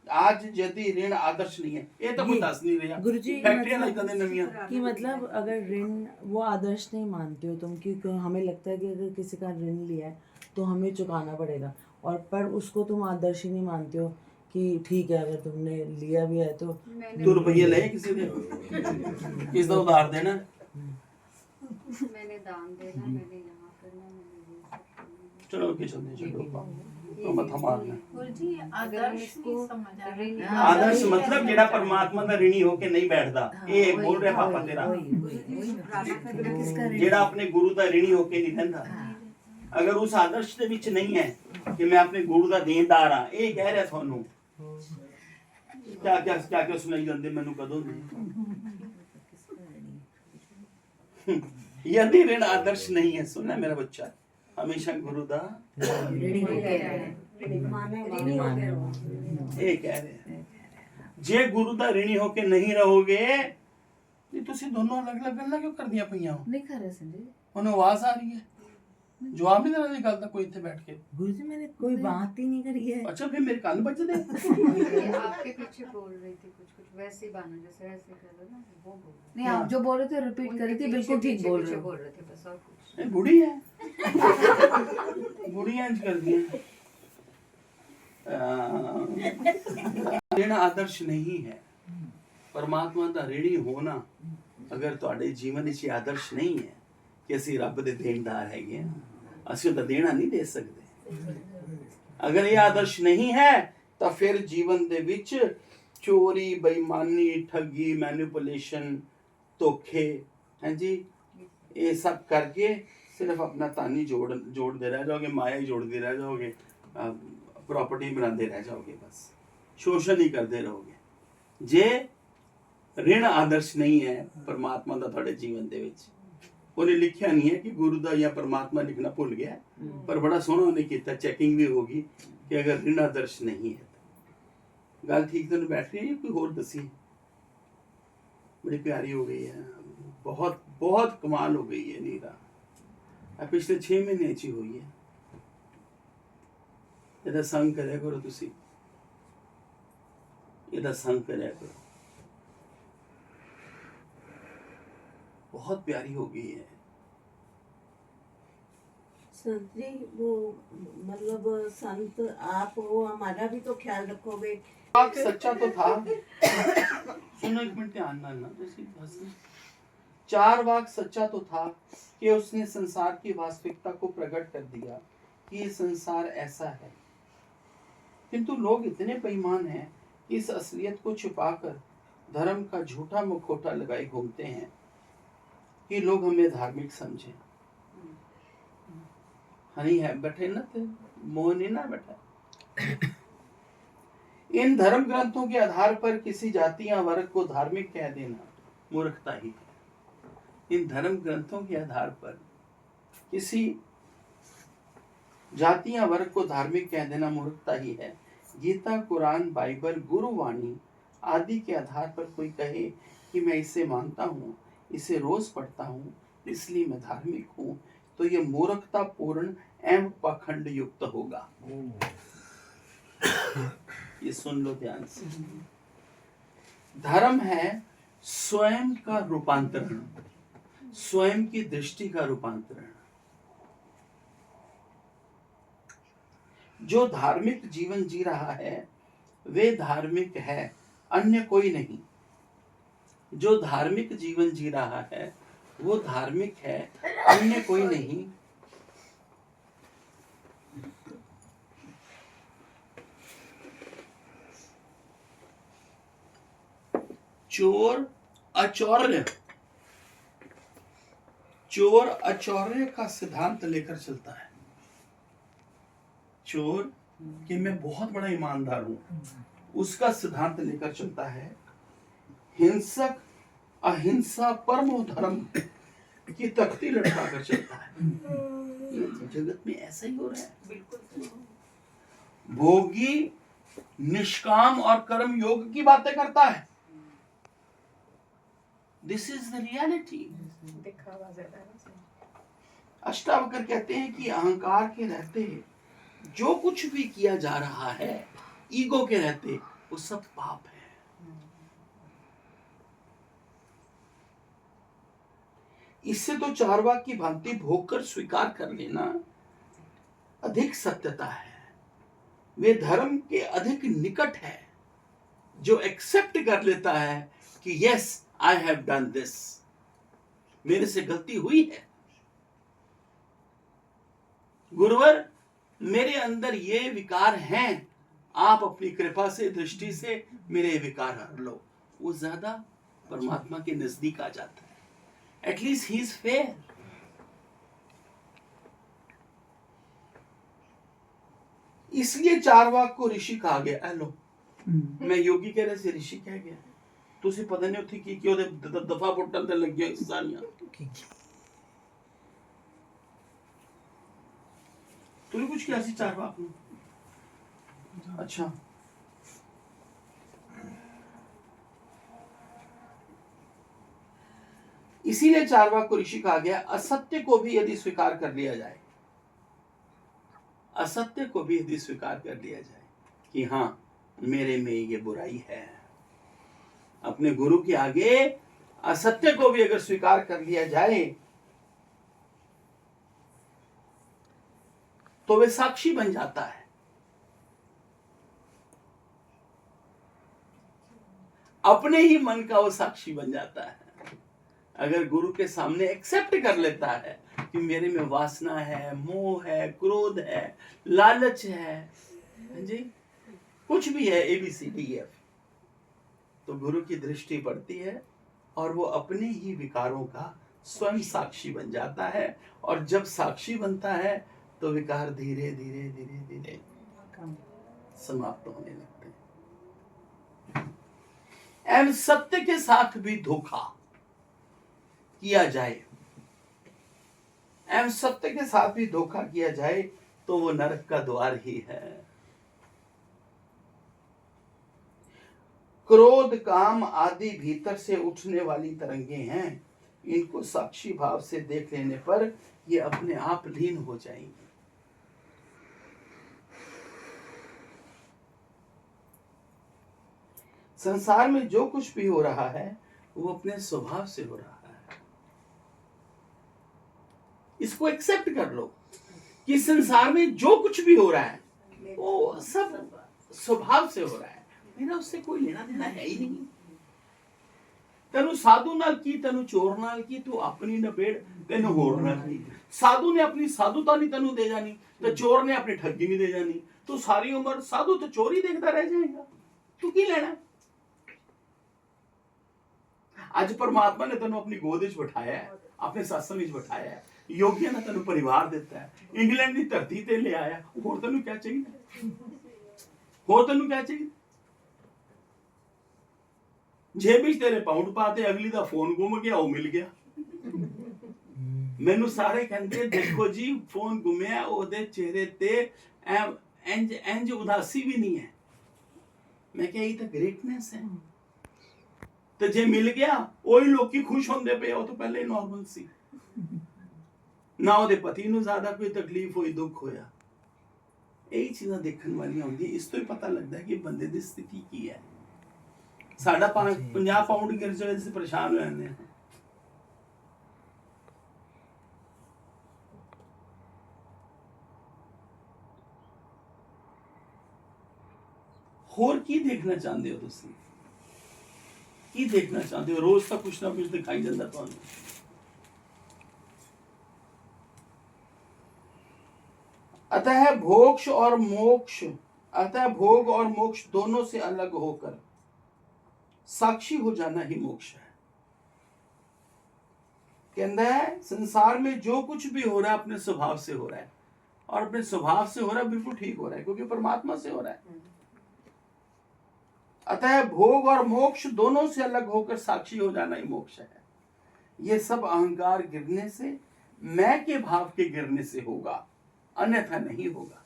आज यदि ऋण आदर्श नहीं है, ये तो कोई दस नहीं रहा। गुरुजी फैक्ट्रियां लग जाते नवियां। कि मतलब अगर ऋण वो आदर्श नहीं मानते हो तुम, क्योंकि हमें लगता है कि अगर किसी का ऋण लिया है तो हमें चुकाना पड़ेगा, और पर उसको तुम आदर्श ही नहीं मानते हो कि ठीक है अगर तुमने लिया भी है तो तू रुपये ले किसी ने, किसका उधार देना, मैंने दान देना, मैंने यहाँ करना, मैंने ये सब करना। चलो ओके चलते चलो, तो मत मारना। गुरुजी आदर्श नहीं समझ आ रही है। आदर्श मतलब जेड़ा परमात्मा दा ऋणी होके नहीं बैठदा, ये बोल रहा पापा तेरा, जेड़ा अपने गुरु दा ऋणी होके नहीं रहंदा। अगर उस आदर्श दे विच नहीं है कि मैं अपने गुरु दा देनदार हां, ये कह रहा थानू क्या क्या क्या क्या सुनाई जांदे मैनू कदों दे। यदि ऋण आदर्श नहीं है, सुनना मेरा बच्चा, हमेशा गुरु दा ये कह रहे हैं। जे गुरु दा ऋणी होके नहीं रहोगे, ये तुसी दोनों अलग अलग गल्लां क्यों कर दिया पईयां हो? नहीं कर रहे संजय। उन्हें आवाज आ रही है, जवाब नहीं देना निकालता कोई इतने बैठ के। गुरुजी मैंने कोई बात ही नहीं करी है। अच्छा फिर मेरे कान बज रहे ये आपके पीछे बोल रही थी कुछ वैसे ही बानो जैसे ऐसे कर रहे ना वो बोल रही नहीं आप जो बोल रहे थे रिपीट करी थी, बिल्कुल ठीक बोल रहे हो। बोल रहे थे बस और कुछ नहीं। बूढ़ी है बूढ़ी इंज कर दी ऋण आदर्श नहीं है। परमात्मा ਦਾ ऋणी होना अगर ਤੁਹਾਡੇ ਜੀਵਨ ਵਿੱਚ ਆਦਰਸ਼ नहीं है कि ਅਸੀਂ ਰੱਬ ਦੇ ਦੇਣਦਾਰ ਹੈਗੇ ਆ, ਅਸੀਂ ਉਹਦਾ ਦੇਣਾ ਨਹੀਂ ਦੇ ਸਕਦੇ। ਅਗਰ ਇਹ ਆਦਰਸ਼ नहीं है ਤਾਂ ਫਿਰ ਜੀਵਨ ਦੇ ਵਿੱਚ ਚੋਰੀ, ਬੇਈਮਾਨੀ, ਠੱਗੀ, ਮੈਨੀਪੂਲੇਸ਼ਨ, ਧੋਖੇ हैं जी, ये सब करके सिर्फ अपना धन ही जोड़ते रह जाओगे, माया ही जोड़ते रह जाओगे, प्रॉपर्टी बनाते रह जाओगे, बस शोषण ही करते रहोगे जे ऋण आदर्श नहीं है परमात्मा का थोड़े जीवन दे विच। उन्हें लिखा नहीं है कि गुरु का या परमात्मा लिखना भूल गया, पर बड़ा सोहना उन्हें किया, चेकिंग भी होगी कि अगर ऋण आदर्श नहीं है तो गल ठीक तो बैठ रही है। कोई होर दसी बड़ी प्यारी हो गई है, बहुत बहुत कमाल हो गई है नीरा। पिछले 6 महीने च हुई है। ਇਹਦਾ ਸੰਗ ਕਰਿਆ ਕਰੋ ਤੁਸੀਂ, ਇਹਦਾ संग करा करो, बहुत प्यारी हो गई है। संत जी वो मतलब संत आप हो, हमारा भी तो ख्याल रखोगे। वाक सच्चा तो था। सुनो एक मिनट ध्यान ना बस। 4 वाक सच्चा तो था कि उसने संसार की वास्तविकता को प्रकट कर दिया कि ये संसार ऐसा है, किंतु लोग इतने बेईमान हैं कि इस असलियत को छुपाकर धर्म का झूठा मुखौटा लगाए घूमते हैं कि लोग हमें धार्मिक समझें। हनी है बैठे ना थे मोहनी ना बैठा। इन धर्म ग्रंथों के आधार पर किसी जाति या वर्ग को धार्मिक कह देना मूर्खता ही है। इन धर्म ग्रंथों के आधार पर किसी जाति या वर्ग को धार्मिक कह देना मूर्खता ही है। गीता, कुरान, बाइबल, गुरुवाणी आदि के आधार पर कोई कहे कि मैं इसे मानता हूँ, इसे रोज पढ़ता हूँ, इसलिए मैं धार्मिक हूँ, तो ये मूर्खता पूर्ण एवं पाखंड युक्त होगा। ये सुन लो ध्यान से। धर्म है स्वयं का रूपांतरण, स्वयं की दृष्टि का रूपांतरण। जो धार्मिक जीवन जी रहा है वे धार्मिक है, अन्य कोई नहीं। जो धार्मिक जीवन जी रहा है वो धार्मिक है, अन्य कोई नहीं। चोर अचौर्य का सिद्धांत लेकर चलता है। चोर कि मैं बहुत बड़ा ईमानदार हूं, उसका सिद्धांत लेकर चलता है। हिंसक अहिंसा परमो धर्म की तख्ती लटका कर चलता है। जगत में ऐसा ही हो रहा है। बिल्कुल। भोगी निष्काम और कर्म योग की बातें करता है। This is the reality. Ashtavakra कहते हैं कि अहंकार के रहते जो कुछ भी किया जा रहा है, ईगो के रहते, वो सब पाप है। इससे तो चारवाक की भांति भोग कर स्वीकार कर लेना अधिक सत्यता है। वे धर्म के अधिक निकट है जो एक्सेप्ट कर लेता है कि yes I have done this, मेरे से गलती हुई है, गुरुवर मेरे अंदर ये विकार हैं, आप अपनी कृपा से दृष्टि से मेरे विकार हर लो। वो ज्यादा परमात्मा के नजदीक आ जाता है। At least he is fair. इसलिए चारवाक को ऋषि कहा गया। हेलो मैं योगी कह रहे से ऋषि कह गया। तुझे पता नहीं होती कि ਉਹਦੇ ਦਫਾ ਪੁੱਟਣ ਤੇ ਲੱਗੀਆਂ ਸਾਰੀਆਂ। तूने कुछ किया सी चारवाक ਨੂੰ? अच्छा इसीलिए चारवाक को ऋषि कहा गया। असत्य को भी यदि स्वीकार कर लिया जाए असत्य को भी यदि स्वीकार कर लिया जाए कि हाँ मेरे में ये बुराई है, अपने गुरु के आगे असत्य को भी अगर स्वीकार कर लिया जाए तो वे साक्षी बन जाता है। अपने ही मन का वो साक्षी बन जाता है। अगर गुरु के सामने एक्सेप्ट कर लेता है कि मेरे में वासना है, मोह है, क्रोध है, लालच है, जी कुछ भी है, ABCDF, तो गुरु की दृष्टि पड़ती है और वो अपने ही विकारों का स्वयं साक्षी बन जाता है। और जब साक्षी बनता है तो विकार धीरे धीरे धीरे धीरे समाप्त होने लगते हैं। एवं सत्य के साथ भी धोखा किया जाए, एवं सत्य के साथ भी धोखा किया जाए तो वो नरक का द्वार ही है। क्रोध, काम आदि भीतर से उठने वाली तरंगे हैं। इनको साक्षी भाव से देख लेने पर ये अपने आप लीन हो जाएंगी। संसार में जो कुछ भी हो रहा है वो अपने स्वभाव से हो रहा है। इसको एक्सेप्ट कर लो कि संसार में जो कुछ भी हो रहा है वो सब स्वभाव से हो रहा है, मेरा उससे कोई लेना देना है ही नहीं। तेनु साधु नाल की, तेनु चोर नाल की, तू अपनी नपेड़ तेनु होर नाल की। साधु ने अपनी साधुता नहीं तेनु दे जानी, तो चोर ने अपनी ठगी नहीं दे जानी। तू सारी उम्र साधु तो चोरी देखता रह जाएगा, तू की लेना। आज परमात्मा ने तेनु अपनी गोद विच बिठाया है, अपने सत्संग विच बिठाया है, योगी ने तेनु परिवार दिता है, इंग्लैंड की धरती ते ले आया, होर तेनु क्या चाहिए? होर तेनु क्या चाहिए? जेब विच तेरे पाउंड पाते, अगली दा फोन गुम गया, वो मिल गया। मैनू सारे कहते देखो जी फोन गुमया, ओदे चेहरे ते इंज उदासी भी नहीं है। मैं क्या ये तो ग्रेटनेस है। तो जे मिल गया वही लोग की खुश होंदे पे, वो तो पहले ही नॉर्मल सी ना। ओदे पति नू ज्यादा कोई तकलीफ हुई, दुख होया, यही चीज़ां देखने वाली होंदी। इस तो ही पता लगता है कि बंदे दी स्थिति की है। साढ़ा 50 पाउंड गिर जाए से परेशान हो जाते हैं। होर की देखना चाहते हो तुम? की देखना चाहते हो? रोज का कुछ ना कुछ दिखाई जाता तो। अतः भोक्ष और मोक्ष, अतः भोग और मोक्ष दोनों से अलग होकर साक्षी हो जाना ही मोक्ष है। कहता है संसार में जो कुछ भी हो रहा है अपने स्वभाव से हो रहा है, और अपने स्वभाव से हो रहा है बिल्कुल ठीक हो रहा है, क्योंकि परमात्मा से हो रहा है। अतः भोग और मोक्ष दोनों से अलग होकर साक्षी हो जाना ही मोक्ष है। ये सब अहंकार गिरने से, मैं के भाव के गिरने से होगा, अन्यथा नहीं होगा।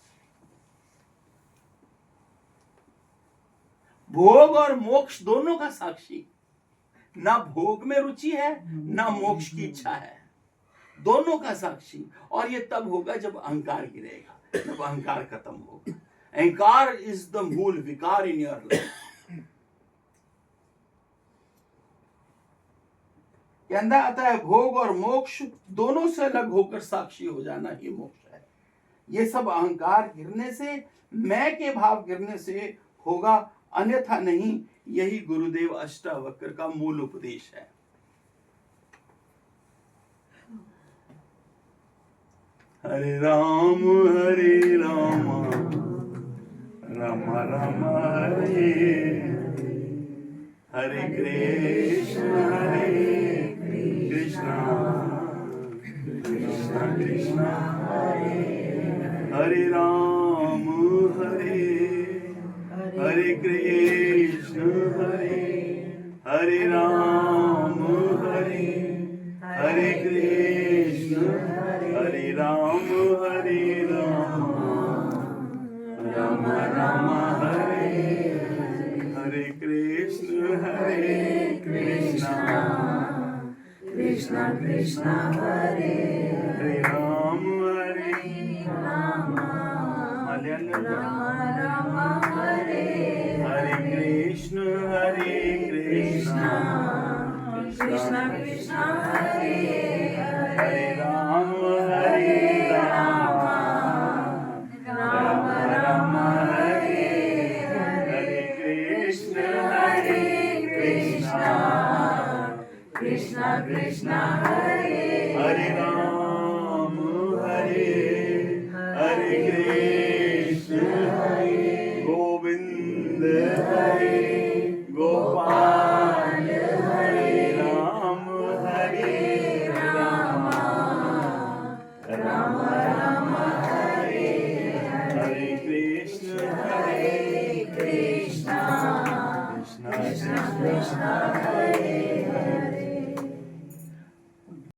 भोग और मोक्ष दोनों का साक्षी, ना भोग में रुचि है ना मोक्ष की इच्छा है, दोनों का साक्षी। और ये तब होगा जब अहंकार गिरेगा, जब अहंकार खत्म होगा। अहंकार इज द मूल विकार इन योर लाइफ। कहता अतः भोग और मोक्ष दोनों से अलग होकर साक्षी हो जाना ही मोक्ष है। ये सब अहंकार गिरने से, मैं के भाव गिरने से होगा, अन्यथा नहीं। यही गुरुदेव अष्टावक्र का मूल उपदेश है। हरे राम राम राम हरे हरे कृष्ण कृष्ण कृष्ण हरे राम हरे कृष्ण हरे राम हरे कृष्ण हरे राम राम राम हरे कृष्ण कृष्ण कृष्ण हरे राम ध्यान रखो। राम राम हरे हरे कृष्ण कृष्ण कृष्ण हरे हरे राम राम राम हरे हरे कृष्ण कृष्ण कृष्ण हरे हरे राम हरे कृष्ण हरे गोविंद हरे गोपाल हरे राम राम